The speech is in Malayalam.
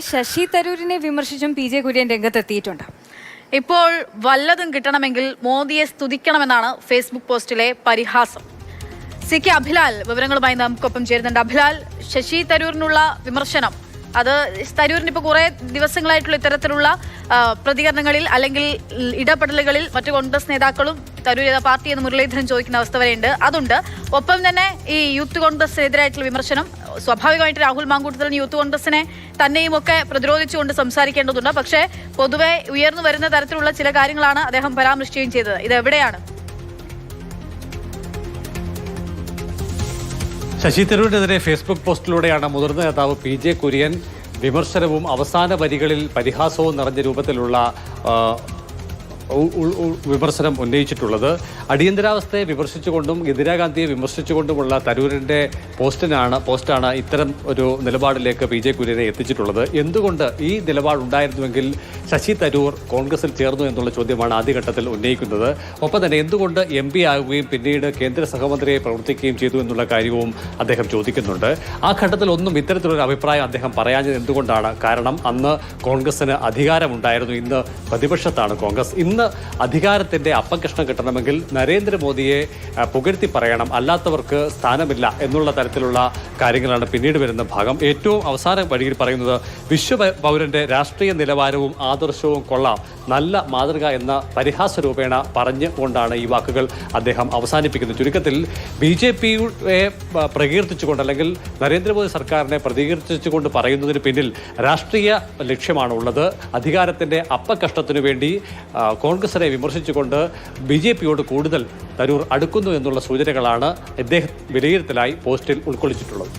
ശശി തരൂരിനെ വിമർശിച്ചും പി ജെ കുര്യൻ രംഗത്തെത്തിയിട്ടുണ്ട്. ഇപ്പോൾ വല്ലതും കിട്ടണമെങ്കിൽ മോദിയെ സ്തുതിക്കണമെന്നാണ് ഫേസ്ബുക്ക് പോസ്റ്റിലെ പരിഹാസം. സി കെ അഭിലാൽ വിവരങ്ങളുമായി നമുക്കൊപ്പം ചേരുന്നുണ്ട്. അഭിലാൽ, ശശി തരൂരിനുള്ള വിമർശനം അത് തരൂരിന് ഇപ്പോൾ കുറേ ദിവസങ്ങളായിട്ടുള്ള ഇത്തരത്തിലുള്ള പ്രതികരണങ്ങളിൽ അല്ലെങ്കിൽ ഇടപെടലുകളിൽ മറ്റു കോൺഗ്രസ് നേതാക്കളും തരൂർ പാർട്ടി എന്ന് മുരളീധരൻ ചോദിക്കുന്ന അവസ്ഥ വരെയുണ്ട്. അതുണ്ട്. ഒപ്പം തന്നെ ഈ യൂത്ത് കോൺഗ്രസിനെതിരായിട്ടുള്ള വിമർശനം സ്വാഭാവികമായിട്ട് രാഹുൽ മാങ്കൂട്ടത്തിൽ യൂത്ത് കോൺഗ്രസിനെ തന്നെയും ഒക്കെ പ്രതിരോധിച്ചുകൊണ്ട് സംസാരിക്കേണ്ടതുണ്ട്. പക്ഷേ പൊതുവെ ഉയർന്നു വരുന്ന തരത്തിലുള്ള ചില കാര്യങ്ങളാണ് അദ്ദേഹം പരാമർശിക്കുകയും ചെയ്തത്. ഇത് എവിടെയാണ്? ശശി തരൂരിനെതിരെ ഫേസ്ബുക്ക് പോസ്റ്റിലൂടെയാണ് മുതിർന്ന നേതാവ് പി ജെ കുര്യൻ വിമർശനവും അവസാന വരികളിൽ പരിഹാസവും നിറഞ്ഞ രൂപത്തിലുള്ള വിമർശനം ഉന്നയിച്ചിട്ടുള്ളത്. അടിയന്തരാവസ്ഥയെ വിമർശിച്ചുകൊണ്ടും ഇന്ദിരാഗാന്ധിയെ വിമർശിച്ചുകൊണ്ടുമുള്ള തരൂരിൻ്റെ പോസ്റ്റാണ് ഇത്തരം ഒരു നിലപാടിലേക്ക് പി ജെ കുര്യനെ എത്തിച്ചിട്ടുള്ളത്. എന്തുകൊണ്ട് ഈ നിലപാടുണ്ടായിരുന്നുവെങ്കിൽ ശശി തരൂർ കോൺഗ്രസിൽ ചേർന്നു എന്നുള്ള ചോദ്യമാണ് ആദ്യഘട്ടത്തിൽ ഉന്നയിക്കുന്നത്. ഒപ്പം തന്നെ എന്തുകൊണ്ട് എം പി ആകുകയും പിന്നീട് കേന്ദ്ര സഹമന്ത്രിയായി പ്രവർത്തിക്കുകയും ചെയ്തു എന്നുള്ള കാര്യവും അദ്ദേഹം ചോദിക്കുന്നുണ്ട്. ആ ഘട്ടത്തിൽ ഒന്നും ഇത്തരത്തിലൊരു അഭിപ്രായം അദ്ദേഹം പറയാഞ്ഞത് എന്തുകൊണ്ടാണ്? കാരണം അന്ന് കോൺഗ്രസിന് അധികാരമുണ്ടായിരുന്നു, ഇന്ന് പ്രതിപക്ഷത്താണ് കോൺഗ്രസ്. ഇന്ന് അധികാരത്തിന്റെ അപ്പകഷ്ണം കിട്ടണമെങ്കിൽ നരേന്ദ്രമോദിയെ പുകഴ്ത്തി പറയണം, അല്ലാത്തവർക്ക് സ്ഥാനമില്ല എന്നുള്ള തരത്തിലുള്ള കാര്യങ്ങളാണ് പിന്നീട് വരുന്ന ഭാഗം. ഏറ്റവും അവസാന വഴിയിൽ പറയുന്നത് വിശ്വ പൗരന്റെ രാഷ്ട്രീയ നിലവാരവും ആദർശവും കൊള്ളാം, നല്ല മാതൃക എന്ന പരിഹാസ രൂപേണ പറഞ്ഞുകൊണ്ടാണ് ഈ വാക്കുകൾ അദ്ദേഹം അവസാനിപ്പിക്കുന്നത്. ചുരുക്കത്തിൽ ബി ജെ പിയെ പ്രകീർത്തിച്ചുകൊണ്ട് അല്ലെങ്കിൽ നരേന്ദ്രമോദി സർക്കാരിനെ പ്രകീർത്തിച്ചുകൊണ്ട് പറയുന്നതിന് പിന്നിൽ രാഷ്ട്രീയ ലക്ഷ്യമാണ് ഉള്ളത്. അധികാരത്തിന്റെ അപ്പകഷ്ടത്തിനു വേണ്ടി കോൺഗ്രസിനെ വിമർശിച്ചുകൊണ്ട് ബി ജെ പിയോട് കൂടുതൽ തരൂർ അടുക്കുന്നു എന്നുള്ള സൂചനകളാണ് ഇദ്ദേഹം വിലയിരുത്തലായി പോസ്റ്റിൽ ഉൾക്കൊള്ളിച്ചിട്ടുള്ളത്.